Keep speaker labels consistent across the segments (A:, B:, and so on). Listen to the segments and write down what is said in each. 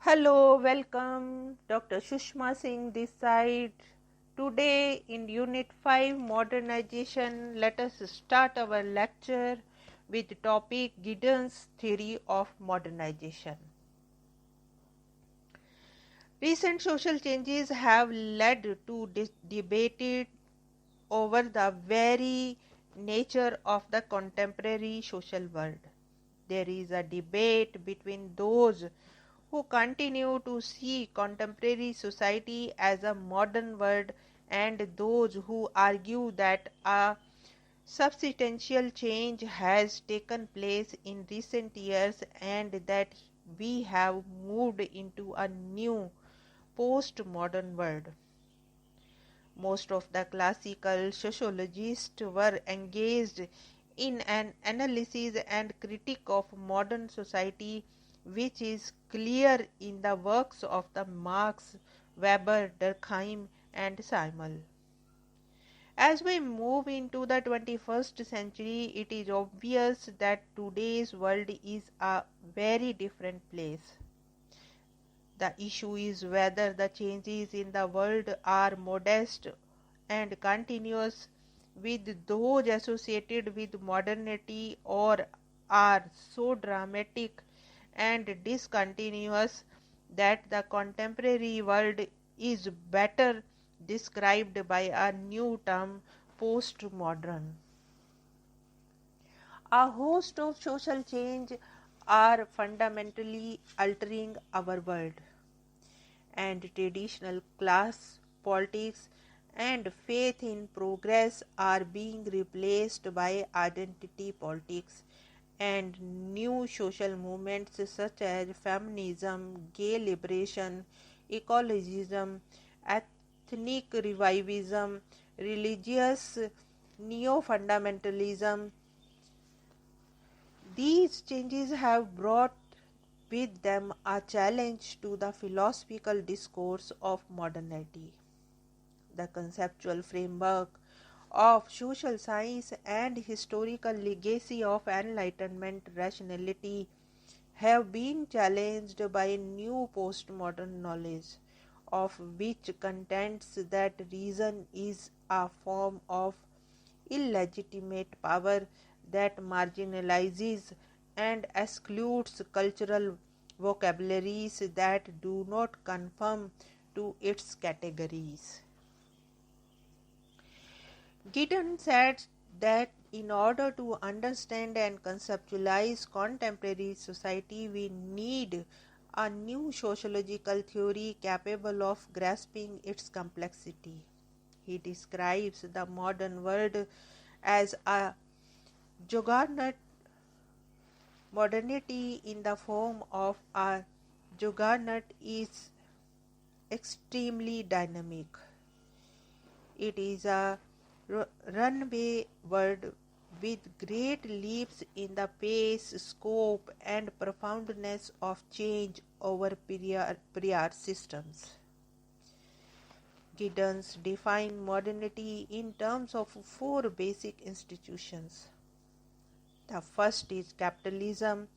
A: Hello, welcome. Dr. Sushma Singh this side. Today in Unit 5 Modernization, let us start our lecture with the topic Gideon's theory of modernization. Recent social changes have led to debate over the very nature of the contemporary social world. There is a debate between those who continue to see contemporary society as a modern world and those who argue that a substantial change has taken place in recent years and that we have moved into a new post-modern world. Most of the classical sociologists were engaged in an analysis and critique of modern society, which is clear in the works of the Marx, Weber, Durkheim, and Simmel. As we move into the 21st century, it is obvious that today's world is a very different place. The issue is whether the changes in the world are modest and continuous with those associated with modernity or are so dramatic and discontinuous that the contemporary world is better described by a new term, postmodern. A host of social change are fundamentally altering our world, and traditional class politics and faith in progress are being replaced by identity politics and new social movements such as feminism, gay liberation, ecologism, ethnic revivism, religious neo-fundamentalism. These changes have brought with them a challenge to the philosophical discourse of modernity. The conceptual framework of social science and historical legacy of Enlightenment rationality have been challenged by new postmodern knowledge, of which contends that reason is a form of illegitimate power that marginalizes and excludes cultural vocabularies that do not conform to its categories. Gideon said that in order to understand and conceptualize contemporary society, we need a new sociological theory capable of grasping its complexity. He describes the modern world as a juggernaut, modernity in the form of a juggernaut is extremely dynamic. It is a runway world with great leaps in the pace, scope, and profoundness of change over prior systems. Giddens defined modernity in terms of four basic institutions. The first is capitalism,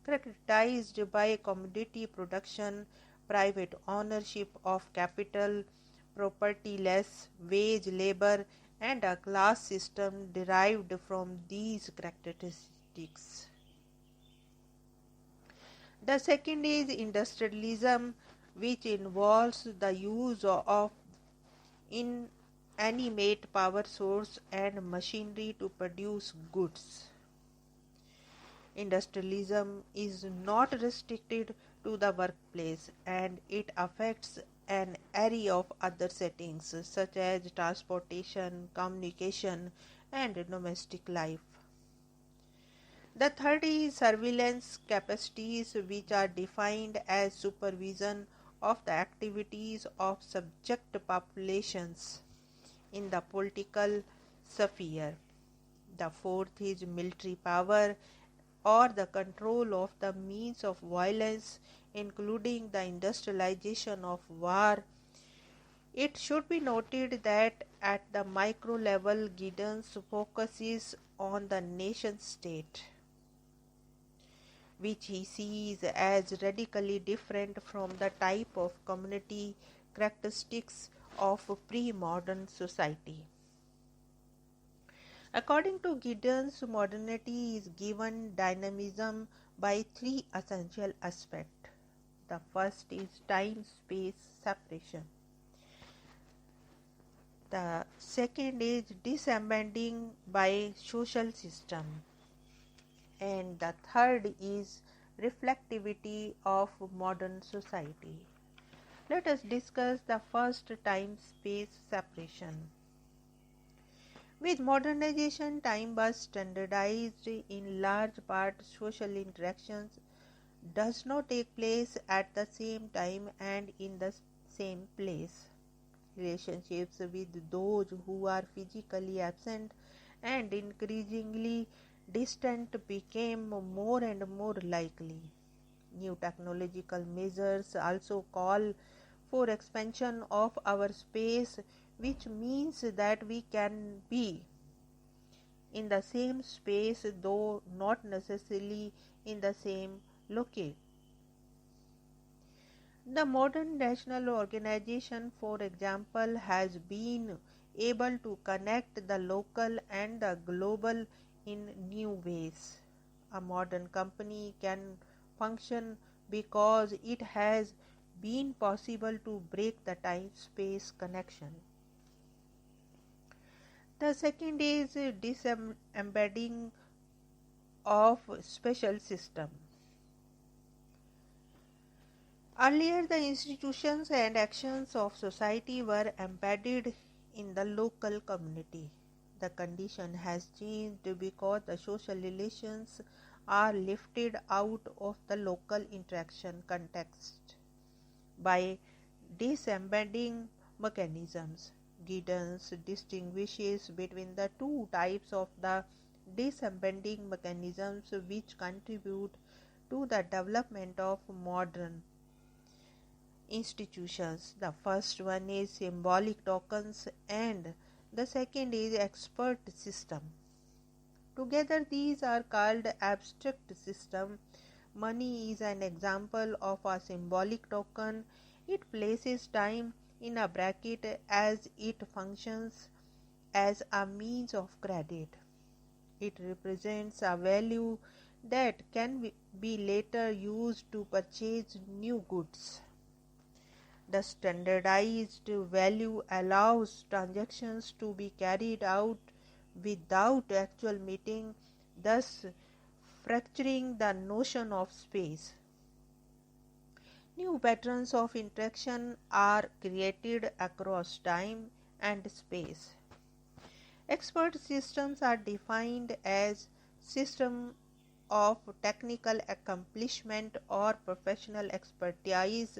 A: characterized by commodity production, private ownership of capital, propertyless wage labor, and a class system derived from these characteristics. The second is industrialism, which involves the use of inanimate power source and machinery to produce goods. Industrialism is not restricted to the workplace and it affects an array of other settings such as transportation, communication, and domestic life. The third is surveillance capacities, which are defined as supervision of the activities of subject populations in the political sphere. The fourth is military power or the control of the means of violence, including the industrialization of war. It should be noted that at the micro level, Gideon focuses on the nation state. which he sees as radically different from the type of community characteristics of pre-modern society. According to Gideon, modernity is given dynamism by three essential aspects. The first is time-space separation. The second is disembedding by social system. And the third is reflectivity of modern society. Let us discuss the first time-space separation. With modernization, time was standardized in large part. Social interactions does not take place at the same time and in the same place. Relationships with those who are physically absent and increasingly distant became more and more likely. New technological measures also call for expansion of our space, which means that we can be in the same space though not necessarily in the same locale. The modern national organization, for example, has been able to connect the local and the global in new ways. A modern company can function because it has been possible to break the time-space connection. The second is disembedding of special system. Earlier, the institutions and actions of society were embedded in the local community. The condition has changed because the social relations are lifted out of the local interaction context by disembedding mechanisms. Gideon distinguishes between the two types of the disembedding mechanisms which contribute to the development of modern institutions. The first one is symbolic tokens and the second is expert system. Together these are called abstract system. Money is an example of a symbolic token. It places time in a bracket as it functions as a means of credit. It represents a value that can be later used to purchase new goods. The standardized value allows transactions to be carried out without actual meeting, thus fracturing the notion of space. New patterns of interaction are created across time and space. Expert systems are defined as systems of technical accomplishment or professional expertise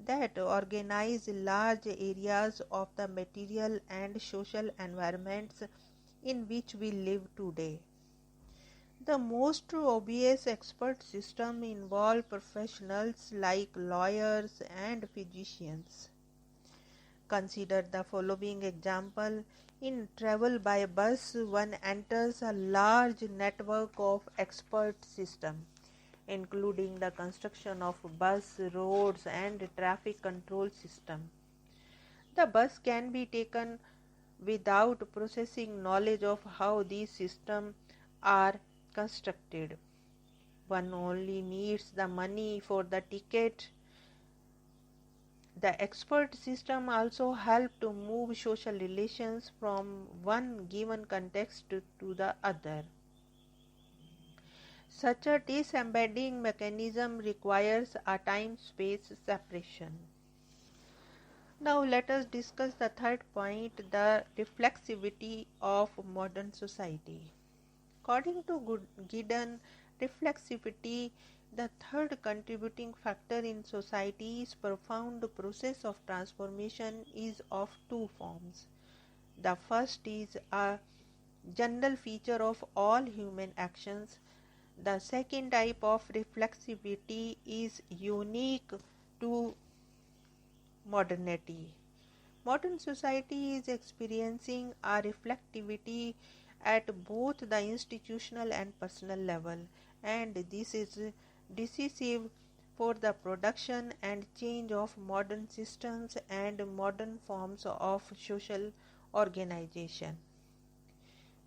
A: that organize large areas of the material and social environments in which we live today. The most obvious expert system involve professionals like lawyers and physicians. Consider the following example. In travel by bus, one enters a large network of expert systems, including the construction of bus, roads, and traffic control system. The bus can be taken without processing knowledge of how these systems are constructed. One only needs the money for the ticket. The expert system also help to move social relations from one given context to the other. Such a disembedding mechanism requires a time-space separation. Now let us discuss the third point, the reflexivity of modern society. According to Gideon, reflexivity, the third contributing factor in society's profound process of transformation, is of two forms. The first is a general feature of all human actions. The second type of reflexivity is unique to modernity. Modern society is experiencing a reflexivity at both the institutional and personal level, and this is decisive for the production and change of modern systems and modern forms of social organization.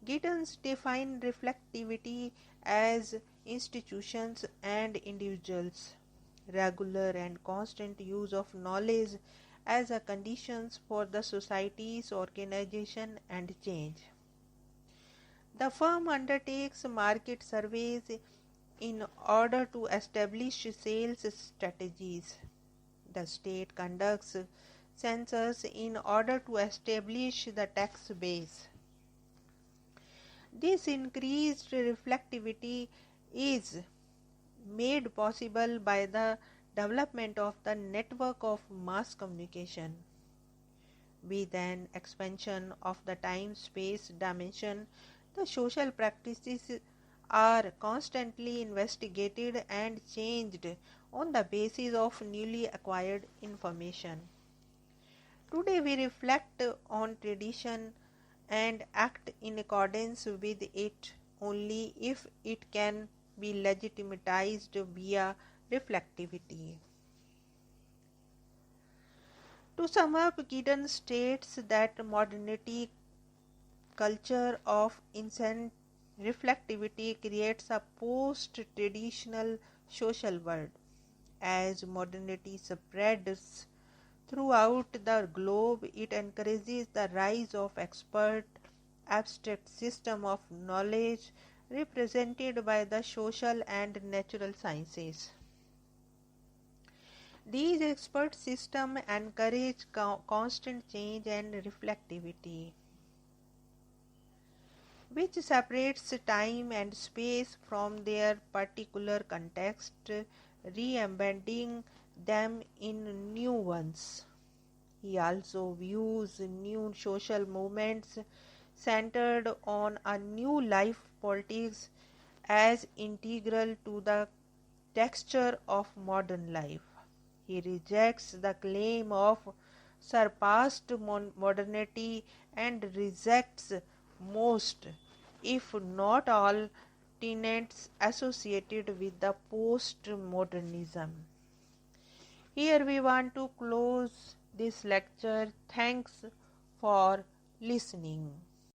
A: Gideon defined reflectivity as institutions and individuals' regular and constant use of knowledge as a conditions for the society's organization and change. The firm undertakes market surveys in order to establish sales strategies. The state conducts census in order to establish the tax base. This increased reflectivity is made possible by the development of the network of mass communication. With an expansion of the time-space dimension, the social practices are constantly investigated and changed on the basis of newly acquired information. Today we reflect on tradition and act in accordance with it only if it can be legitimatized via reflectivity. To sum up, Gideon states that modernity culture of incent reflectivity creates a post-traditional social world. As modernity spreads throughout the globe, it encourages the rise of expert, abstract system of knowledge represented by the social and natural sciences. These expert systems encourage constant change and reflectivity, which separates time and space from their particular context, re-embedding them in new ones. He also views new social movements centered on a new life politics as integral to the texture of modern life. He rejects the claim of surpassed modernity and rejects most, if not all, tenets associated with the post-modernism. Here we want to close this lecture. Thanks for listening.